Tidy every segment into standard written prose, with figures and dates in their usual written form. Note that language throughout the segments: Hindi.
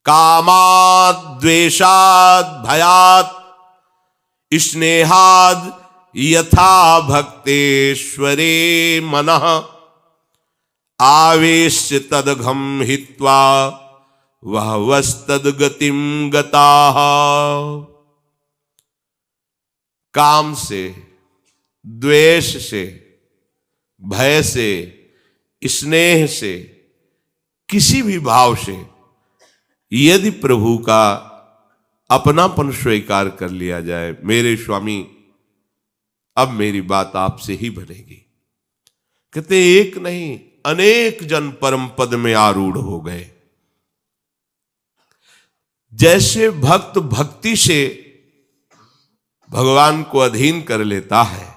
कामाद द्वेषाद भयात स्नेहाद यथा भक्तेश्वरे मनः आवेश्य तदघम हित्वा वह वस्तद्गतिम गताः। काम से, द्वेष से, भय से, स्नेह से, किसी भी भाव से यदि प्रभु का अपनापन स्वीकार कर लिया जाए, मेरे स्वामी अब मेरी बात आपसे ही बनेगी। कहते एक नहीं अनेक जन परम पद में आरूढ़ हो गए। जैसे भक्त भक्ति से भगवान को अधीन कर लेता है,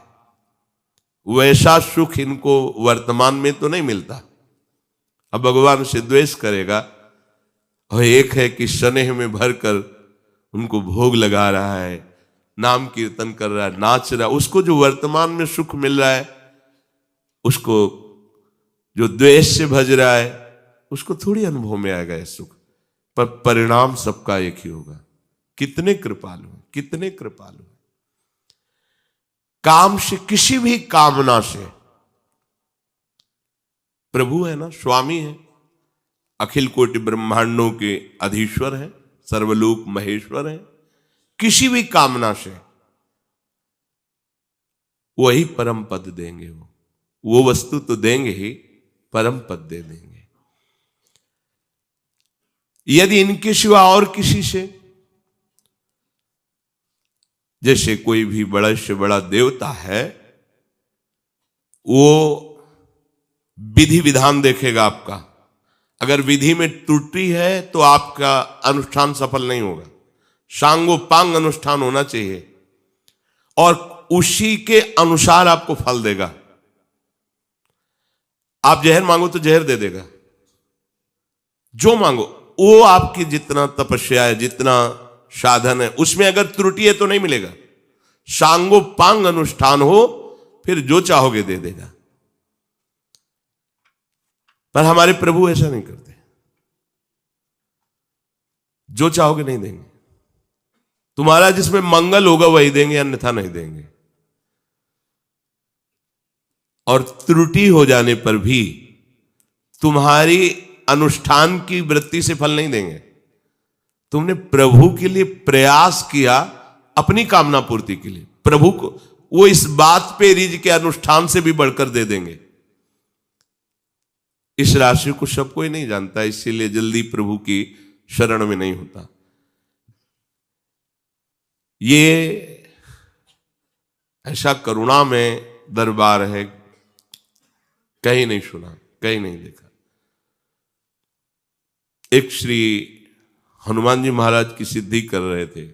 वैसा सुख इनको वर्तमान में तो नहीं मिलता। अब भगवान से द्वेष करेगा और एक है कि स्नेह में भरकर उनको भोग लगा रहा है, नाम कीर्तन कर रहा है, नाच रहा है, उसको जो वर्तमान में सुख मिल रहा है, उसको जो द्वेष से भज रहा है उसको थोड़ी अनुभव में आएगा यह सुख। पर परिणाम सबका एक ही होगा। कितने कृपालु, कितने कृपालु। काम से, किसी भी कामना से, प्रभु है ना, स्वामी है, अखिल कोटि ब्रह्मांडों के अधीश्वर है, सर्वलोक महेश्वर है। किसी भी कामना से वही परम पद देंगे। वो वस्तु तो देंगे ही, परम पद दे देंगे। यदि इनके सिवा और किसी से, जैसे कोई भी बड़ा से बड़ा देवता है, वो विधि विधान देखेगा आपका। अगर विधि में त्रुटि है तो आपका अनुष्ठान सफल नहीं होगा। सांगोपांग अनुष्ठान होना चाहिए और उसी के अनुसार आपको फल देगा। आप जहर मांगो तो जहर दे देगा, जो मांगो वो आपकी जितना तपस्या है, जितना साधन है, उसमें अगर त्रुटि है तो नहीं मिलेगा। सांगोपांग अनुष्ठान हो फिर जो चाहोगे दे देगा। पर हमारे प्रभु ऐसा नहीं करते, जो चाहोगे नहीं देंगे। तुम्हारा जिसमें मंगल होगा वही देंगे, अन्यथा नहीं देंगे। और त्रुटि हो जाने पर भी तुम्हारी अनुष्ठान की वृत्ति से फल नहीं देंगे। तुमने प्रभु के लिए प्रयास किया, अपनी कामना पूर्ति के लिए, प्रभु को वो इस बात पे रिज के अनुष्ठान से भी बढ़कर दे देंगे। इस राशि को सब कोई नहीं जानता, इसीलिए जल्दी प्रभु की शरण में नहीं होता। ये ऐसा करुणा में दरबार है, कहीं नहीं सुना, कहीं नहीं देखा। एक श्री हनुमान जी महाराज की सिद्धि कर रहे थे,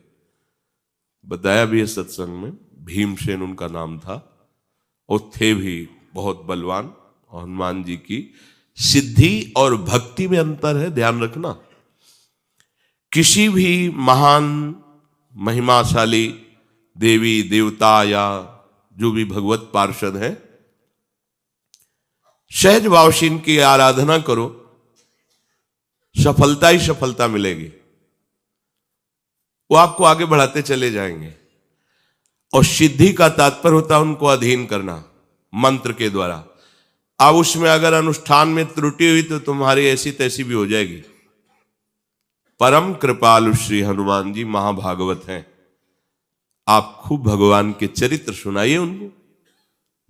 बताया भी है सत्संग में, भीमसेन उनका नाम था, और थे भी बहुत बलवान। और हनुमान जी की सिद्धि और भक्ति में अंतर है, ध्यान रखना। किसी भी महान महिमाशाली देवी देवता या जो भी भगवत पार्षद हैं, सहज भाव से इनकी आराधना करो, सफलता ही सफलता मिलेगी। वो आपको आगे बढ़ाते चले जाएंगे। और सिद्धि का तात्पर्य होता है उनको अधीन करना मंत्र के द्वारा। अब उसमें अगर अनुष्ठान में त्रुटि हुई तो तुम्हारी ऐसी तैसी भी हो जाएगी। परम कृपालु श्री हनुमान जी महाभागवत हैं। आप खूब भगवान के चरित्र सुनाइए, उनको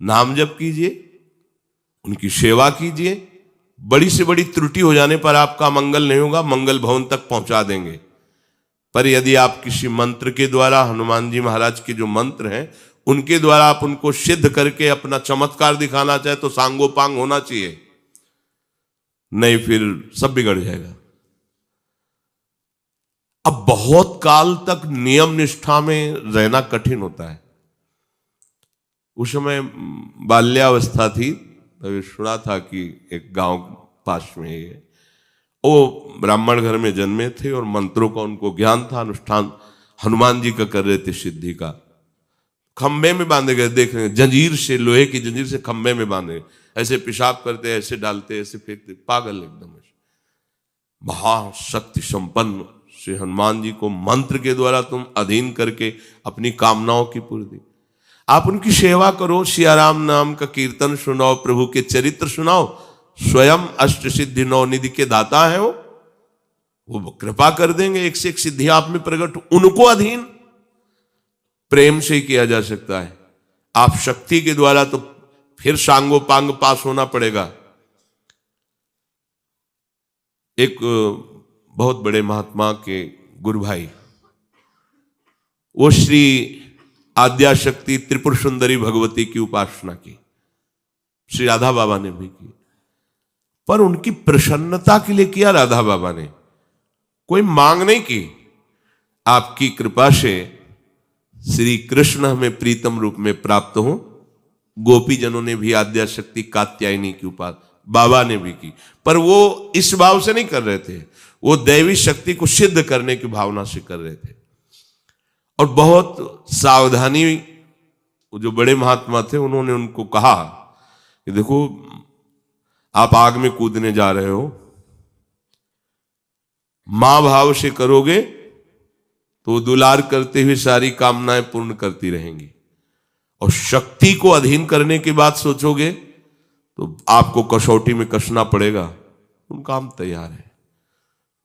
नाम जप कीजिए, उनकी सेवा कीजिए। बड़ी से बड़ी त्रुटि हो जाने पर आपका मंगल नहीं होगा, मंगल भवन तक पहुंचा देंगे। पर यदि आप किसी मंत्र के द्वारा, हनुमान जी महाराज के जो मंत्र हैं उनके द्वारा आप उनको सिद्ध करके अपना चमत्कार दिखाना चाहे तो सांगोपांग होना चाहिए, नहीं फिर सब बिगड़ जाएगा। अब बहुत काल तक नियम निष्ठा में रहना कठिन होता है। उस समय बाल्यावस्था थी, तभी सुना था कि एक गांव पास में है, वो ब्राह्मण घर में जन्मे थे और मंत्रों का उनको ज्ञान था। अनुष्ठान हनुमान जी का कर रहे थे सिद्धि का। खंबे में बांधे गए, देख रहे हैं, जंजीर से, लोहे की जंजीर से खंबे में बांधे, ऐसे पेशाब करते, ऐसे डालते, ऐसे फेंकते, पागल एकदम। महाशक्ति संपन्न श्री हनुमान जी को मंत्र के द्वारा तुम अधीन करके अपनी कामनाओं की पूर्ति, आप उनकी सेवा करो, सियाराम नाम का कीर्तन सुनाओ, प्रभु के चरित्र सुनाओ। स्वयं अष्ट सिद्धि नौ निधि के दाता है वो कृपा कर देंगे, एक से एक सिद्धि आप में प्रकट। उनको अधीन प्रेम से ही किया जा सकता है। आप शक्ति के द्वारा तो फिर सांगो पांग पास होना पड़ेगा। एक बहुत बड़े महात्मा के गुरु भाई, वो श्री आद्याशक्ति त्रिपुर सुंदरी भगवती की उपासना की, श्री राधा बाबा ने भी की, पर उनकी प्रसन्नता के लिए किया राधा बाबा ने, कोई मांग नहीं की। आपकी कृपा से श्री कृष्ण हमें प्रीतम रूप में प्राप्त हो। गोपी जनों ने भी आद्याशक्ति कात्यायनी की उपासना बाबा ने भी की, पर वो इस भाव से नहीं कर रहे थे, वो दैवी शक्ति को सिद्ध करने की भावना से कर रहे थे। और बहुत सावधानी, जो बड़े महात्मा थे उन्होंने उनको कहा कि देखो आप आग में कूदने जा रहे हो, मां भाव से करोगे तो दुलार करते हुए सारी कामनाएं पूर्ण करती रहेंगी, और शक्ति को अधीन करने की बात सोचोगे तो आपको कसौटी में कसना पड़ेगा। उनका हम तैयार है।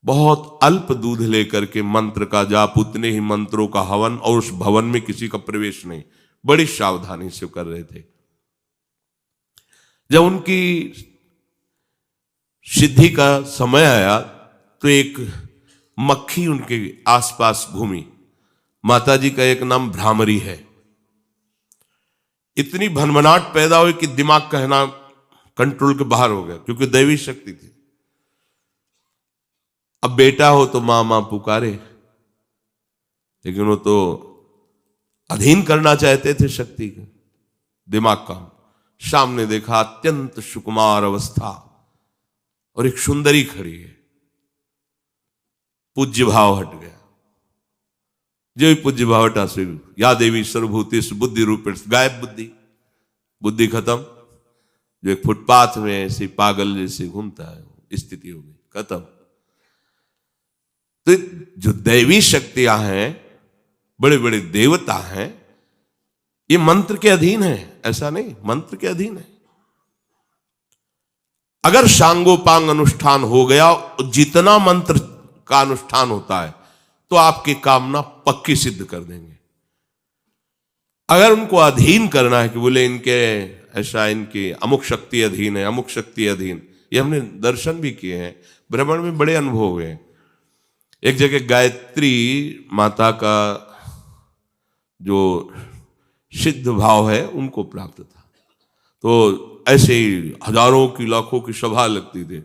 बहुत अल्प दूध लेकर के मंत्र का जाप, उतने ही मंत्रों का हवन, और उस भवन में किसी का प्रवेश नहीं, बड़ी सावधानी से कर रहे थे। जब उनकी सिद्धि का समय आया तो एक मक्खी उनके आसपास घूमी। माता जी का एक नाम भ्रामरी है। इतनी भनभनाट पैदा हुई कि दिमाग कहना कंट्रोल के बाहर हो गया, क्योंकि दैवी शक्ति थी। अब बेटा हो तो मां मां पुकारे, लेकिन वो तो अधीन करना चाहते थे शक्ति के, दिमाग का। सामने देखा अत्यंत सुकुमार अवस्था और एक सुंदरी खड़ी है। पूज्य भाव हट गया। जो भी पूज्य भाव हटा से या देवी सर्वभूतेषु बुद्धि रूपेण, गायब बुद्धि, बुद्धि खत्म। जो एक फुटपाथ में ऐसे पागल जैसे घूमता है, स्थिति हो गई, खत्म। तो जो दैवी शक्तियां हैं, बड़े बड़े देवता हैं, ये मंत्र के अधीन है, ऐसा नहीं, मंत्र के अधीन है। अगर सांगोपांग अनुष्ठान हो गया, जितना मंत्र का अनुष्ठान होता है, तो आपकी कामना पक्की सिद्ध कर देंगे। अगर उनको अधीन करना है कि बोले इनके ऐसा, इनकी अमुक शक्ति अधीन है, अमुक शक्ति अधीन, ये हमने दर्शन भी किए हैं, भ्रमण में बड़े अनुभव हुए हैं। एक जगह गायत्री माता का जो सिद्ध भाव है उनको प्राप्त था, तो ऐसे ही हजारों की लाखों की सभा लगती थी।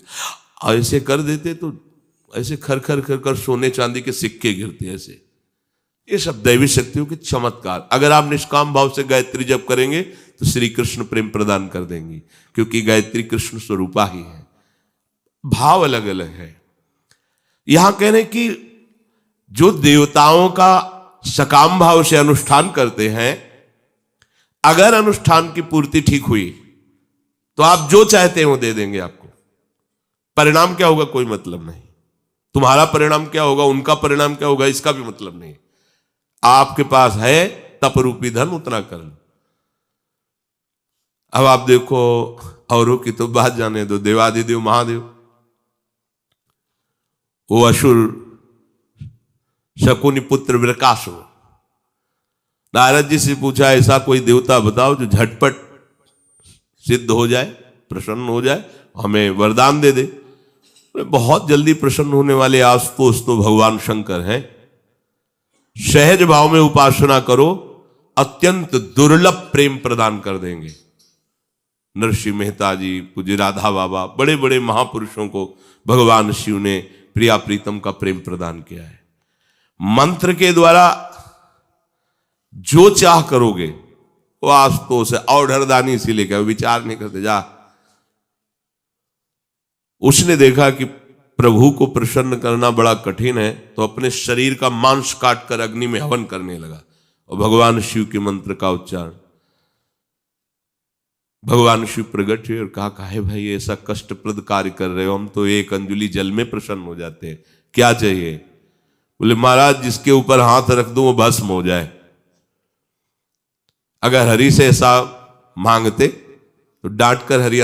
ऐसे कर देते तो ऐसे खर खर खर कर सोने चांदी के सिक्के गिरते ऐसे। ये सब दैवी शक्तियों के चमत्कार। अगर आप निष्काम भाव से गायत्री जप करेंगे तो श्री कृष्ण प्रेम प्रदान कर देंगी, क्योंकि गायत्री कृष्ण स्वरूपा ही है, भाव अलग अलग है। यहां कह रहे कि जो देवताओं का सकाम भाव से अनुष्ठान करते हैं, अगर अनुष्ठान की पूर्ति ठीक हुई तो आप जो चाहते हैं वो दे देंगे आपको। परिणाम क्या होगा कोई मतलब नहीं, तुम्हारा परिणाम क्या होगा, उनका परिणाम क्या होगा, इसका भी मतलब नहीं। आपके पास है तप रूपी धन, उतना कर लो। अब आप देखो, औरों की तो बात जाने दो, देवादिदेव महादेव, वो असुर शकुनि पुत्र विरकासु, नारद जी से पूछा ऐसा कोई देवता बताओ जो झटपट सिद्ध हो जाए, प्रसन्न हो जाए, हमें वरदान दे दे। बहुत जल्दी प्रसन्न होने वाले आशुतोष तो भगवान शंकर हैं। सहज भाव में उपासना करो, अत्यंत दुर्लभ प्रेम प्रदान कर देंगे। नरसिंह मेहता जी, पूज्य राधा बाबा, बड़े बड़े महापुरुषों को भगवान शिव ने प्रिया प्रीतम का प्रेम प्रदान किया है। मंत्र के द्वारा जो चाह करोगे वो आशुतोष है, औढ़रदानी से लेकर विचार नहीं करते जा। उसने देखा कि प्रभु को प्रसन्न करना बड़ा कठिन है, तो अपने शरीर का मांस काट कर अग्नि में हवन करने लगा और भगवान शिव के मंत्र का उच्चारण। भगवान शिव प्रकट हुए और कहा, काहे भाई ऐसा कष्टप्रद कार्य कर रहे हो, हम तो एक अंजुलि जल में प्रसन्न हो जाते हैं, क्या चाहिए? बोले महाराज जिसके ऊपर हाथ रख दूं वो भस्म हो जाए। अगर हरि से ऐसा मांगते तो डांट कर हरि